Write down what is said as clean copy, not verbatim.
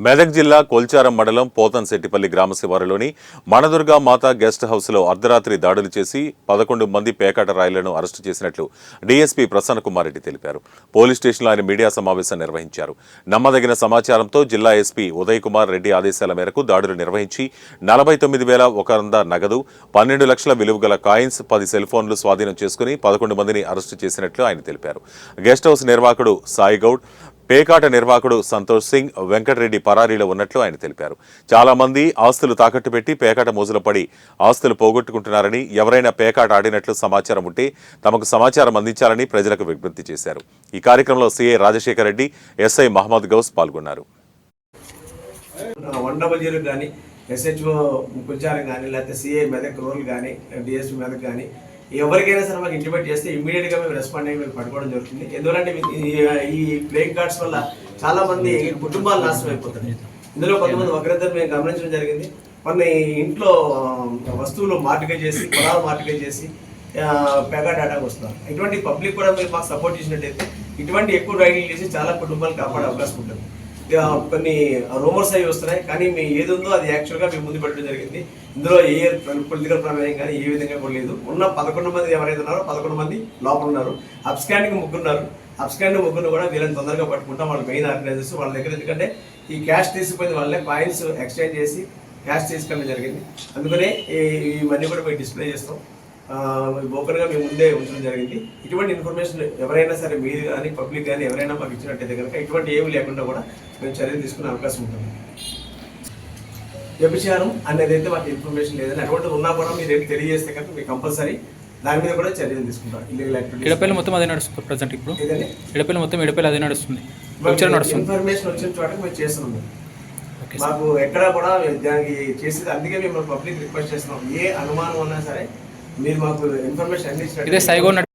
మెదక్ జిల్లా కొల్చారం మండలం పోతన్శెట్టిపల్లి గ్రామ శివారులోని మనదుర్గా మాత గెస్ట్ హౌస్లో అర్ధరాత్రి దాడులు చేసి 11 మంది పేకాట రాయులను అరెస్టు చేసినట్లు డీఎస్పీ ప్రసన్న కుమార్ రెడ్డి తెలిపారు. పోలీస్ స్టేషన్లో ఆయన మీడియా సమావేశం నిర్వహించారు. నమ్మదగిన సమాచారంతో జిల్లా ఎస్పీ ఉదయ్ కుమార్ రెడ్డి ఆదేశాల మేరకు దాడులు నిర్వహించి 49,100 నగదు, 12 లక్షల విలువగల కాయిన్స్, 10 సెల్ ఫోన్లు స్వాధీనం చేసుకుని 11 మందిని అరెస్టు చేసినట్లు ఆయన తెలిపారు. గెస్ట్ హౌస్ నిర్వాహకుడు సాయిగౌడ్, పేకాట నిర్వాహకుడు సంతోష్ సింగ్, వెంకటరెడ్డి పరారీలో ఉన్నట్లు ఆయన తెలిపారు. చాలా మంది ఆస్తులు తాకట్టు పెట్టి పేకాట మోజులో పడి ఆస్తులు పోగొట్టుకుంటున్నారని, ఎవరైనా పేకాట ఆడినట్లు సమాచారం ఉంటే తమకు సమాచారం అందించాలని ప్రజలకు విజ్ఞప్తి చేశారు. ఈ కార్యక్రమంలో సిఐ రాజశేఖర్ రెడ్డి, ఎస్ఐ మహమ్మద్ గౌస్ పాల్గొన్నారు. SHO కొల్చారం కానీ, లేకపోతే సిఐ మెదక్ రూరల్ కానీ, డిఎస్పీ మెదక్ కానీ ఎవరికైనా సరే మాకు ఇంటిమేట్ చేస్తే ఇమ్మీడియట్గా మేము రెస్పాండ్ అయ్యి మేము పట్టుకోవడం జరుగుతుంది. ఎందుకంటే ఈ ప్లేయింగ్ కార్డ్స్ వల్ల చాలా మంది కుటుంబాలు నాశనం అయిపోతున్నాయి. ఇందులో కొంతమంది ఒకరిద్దరు మేము గమనించడం జరిగింది. కొన్ని ఇంట్లో వస్తువులు మార్టిగేజ్ చేసి, పొలాలు మార్టిగేజ్ చేసి పేకాట ఆడడానికి వస్తున్నారు. ఇటువంటి పబ్లిక్ కూడా మీరు మాకు సపోర్ట్ చేసినట్టయితే ఇటువంటి ఎక్కువ రైడింగ్ చేసి చాలా కుటుంబాలు కాపాడే అవకాశం ఉంటుంది. కొన్ని రూమర్స్ అవి వస్తున్నాయి, కానీ మేము ఏది ఉందో అది యాక్చువల్గా మేము ముందు పెట్టడం జరిగింది. ఇందులో ఏ పొలిటికల్ ప్రమేయం కానీ ఏ విధంగా కూడా లేదు. ఉన్న 11 మంది ఎవరైతే ఉన్నారో 11 మంది లోపల ఉన్నారు. అబ్స్కాండింగ్ ముగ్గురున్నారు. అబ్స్కాండింగ్ ముగ్గురు కూడా వీళ్ళని తొందరగా పట్టుకుంటాం. వాళ్ళ మెయిన్ ఆర్గనైజర్స్ వాళ్ళ దగ్గర, ఎందుకంటే ఈ క్యాష్ తీసుకుపోయిన వాళ్ళే కాయిన్స్ ఎక్స్చేంజ్ చేసి క్యాష్ తీసుకెళ్ళడం జరిగింది. అందుకనే ఇవన్నీ కూడా మేము డిస్ప్లే చేస్తాం. ఓపెన్గా మేము ముందే ఉంచడం జరిగింది. ఇటువంటి ఇన్ఫర్మేషన్ ఎవరైనా సరే మీరు కానీ పబ్లిక్ కానీ ఎవరైనా మాకు ఇచ్చినట్టయితే కనుక ఇటువంటి ఏమి లేకుండా కూడా మేము చర్యలు తీసుకునే అవకాశం ఉంటుంది. వ్యభిచారం అనేది అయితే మాకు ఇన్ఫర్మేషన్ లేదని, అటువంటిది ఉన్నా కూడా మీరు ఏమి తెలియజేస్తే కనుక మీకు కంపల్సరీ దాని మీద కూడా చర్యలు తీసుకుంటాం. ఇల్లీగల్ యాక్టివిటీ మొత్తం అదే నడుస్తుంది ప్రజెంట్. ఇప్పుడు ఎడపల్లి మొత్తం అదే నడుస్తుంది. ఇన్ఫర్మేషన్ వచ్చిన చోట మేము చేస్తున్నాం. మాకు ఎక్కడ కూడా దానికి చేసేది, అందుకే మేము పబ్లిక్ రిక్వెస్ట్ చేస్తున్నాం. ఏ అనుమానం ఉన్నా సరే మీరు మాకు ఇన్ఫర్మేషన్ అందించినట్టు